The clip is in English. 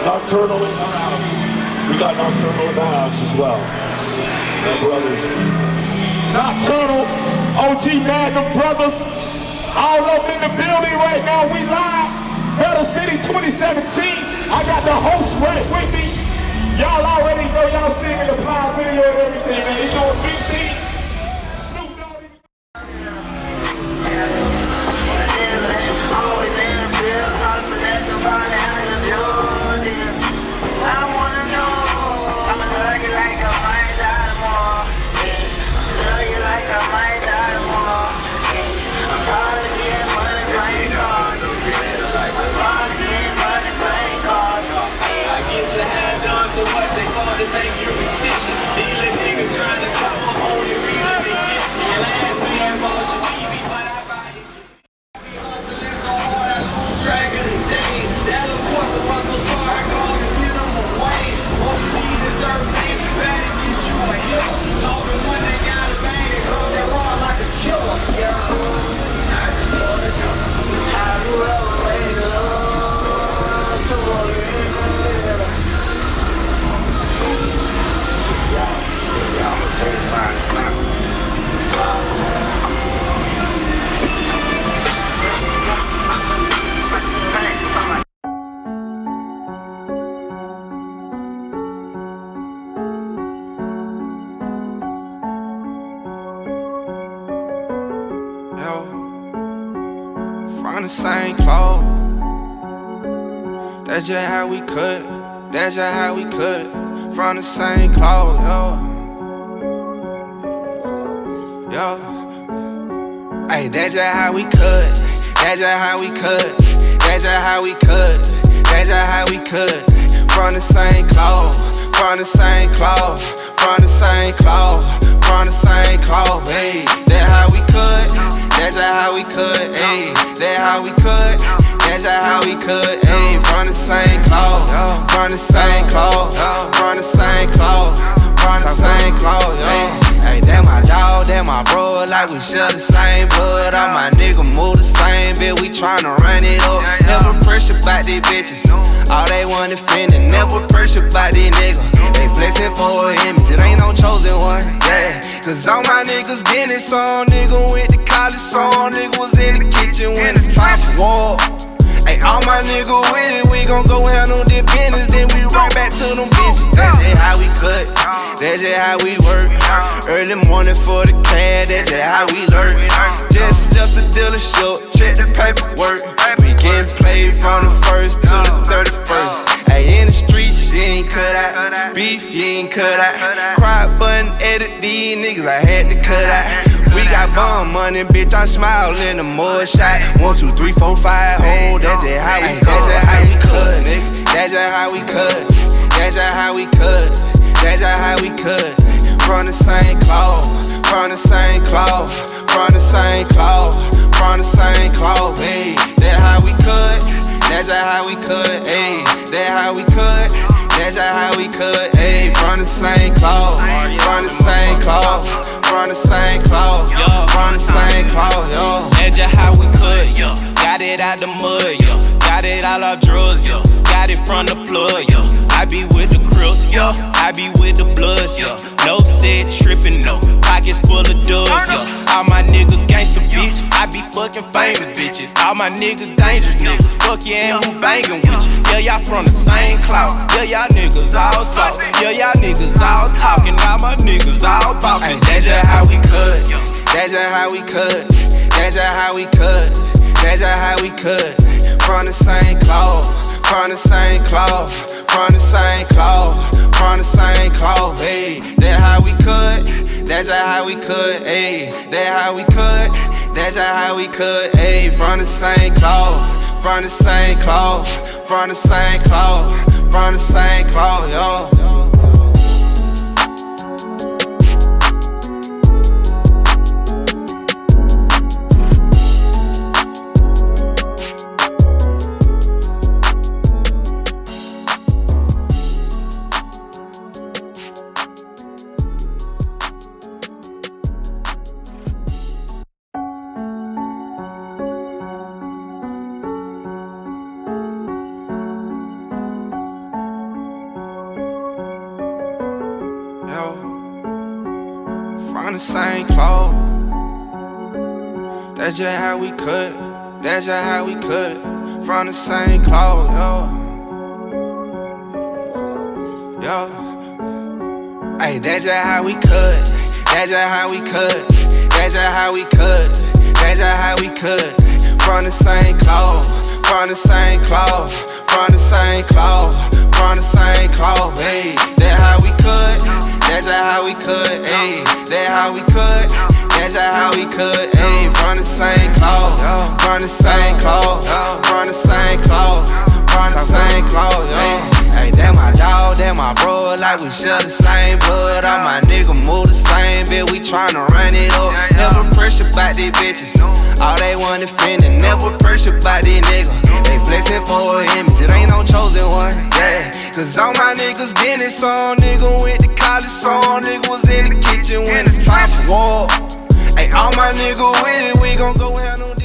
Nocturnal in the house. We got Nocturnal in the house as well. My brothers. Nocturnal, OG Magnum brothers. All up in the building right now. We live. Better City 2017. I got the host right with me. Y'all already know y'all singing the Plies video and everything, man. You know a big thing. Snoop Dogg. From the same clothes. That's just how we cut. That's just how we cut. From the same clothes, yo. Hey, that's just how we cut. That's just how we cut. That's just how we cut. That's just how we cut. From the same clothes. From the same clothes. From the same clothes. From the same clothes. Hey, that's how we cut. That's just how we cut, ayy. That's how we cut. That's just how we cut, ayy. From the same clothes, from the same clothes, from the same clothes, from the same clothes, ayy. Hey, that my dog, that my bro, like we share the same blood. All my niggas move the same bit, we tryna run it up. Never pressure about these bitches, all they want is finna. Never pressure about these niggas, they flexing for an image. It ain't no chosen one, yeah. Cause all my niggas getting it, some nigga went to college, some nigga was in the kitchen when it's time for war. Hey, all my nigga with it, we gon' go handle their business, then we right back to them bitches. That's just how we cut, that's just how we work. Early morning for the cash, that's just how we lurk. Just left the dealership, check the paperwork. We getting paid from the 1st to the 31st. Hey, in the streets, you ain't cut out. Beef, you ain't cut out. Cry button, edit these niggas, I had to cut out. We got bum money, bitch, I smile in the mud shot. 1, 2, 3, 4, 5, hold. That's just how we cut. That's just how we cut, nigga. That's just how we cut. That's just how we cut. That's just how we cut. From the same cloth, from the same cloth, from the same cloth, from the same cloth. Hey, that's how we cut. That's just how we cut. Hey, that's how we cut. That's just how we cut. Hey, from the same cloth, from the same cloth, from the same cloth, from the same cloth, yo. That's just how we cut, yo. Got it out the mud, yo. Got it all off drugs, yo. Got it from the plug, yo. I be with the Crips, yo. I be with the Bloods, yo. No set trippin', no. Pockets full of dubs, yo. All my niggas gangsta, bitch. I be fucking famous bitches. All my niggas dangerous niggas. Fuck yeah, and who bangin' with you? Yeah, y'all from the same clout. Yeah, y'all niggas all soft. Yeah, y'all niggas all talking. All my niggas all bossin'. That's just how we cut. That's just how we cut. That's just how we cut. That's just how we cut. From the same cloth. From the same cloth. From the same cloth. From the same cloth. Hey, that's how we cut. That's just how we cut. Hey, that's how we cut. That's just how we cut. Hey, from the same cloth. From the same cloth. From the same cloth. From the same cloth, yo. the same clothes. That's just how we cut. That's just how we cut. From the same clothes, yo. Hey, that's just how we cut. That's just how we cut. That's just how we cut. That's just how we cut. From the same clothes. From the same clothes. From the same clothes. From the same clothes. Hey, that's how we cut. That's just how we cut. Hey, that's how we cut. That's just how we cut. Hey, from the same clothes. From the same clothes. From the same clothes. From the same clothes. Hey, that my dog, that my bro, like we share the same blood. All my niggas move the same, bitch, we tryna run it up. Never pressure about these bitches, all they want defending. Never pressure about these niggas, they flexing for an image. It ain't no chosen one, yeah. Cause all my niggas getting it, some nigga went to college, some nigga was in the kitchen when it's time for war. Hey, all my niggas with it, we gon' go handle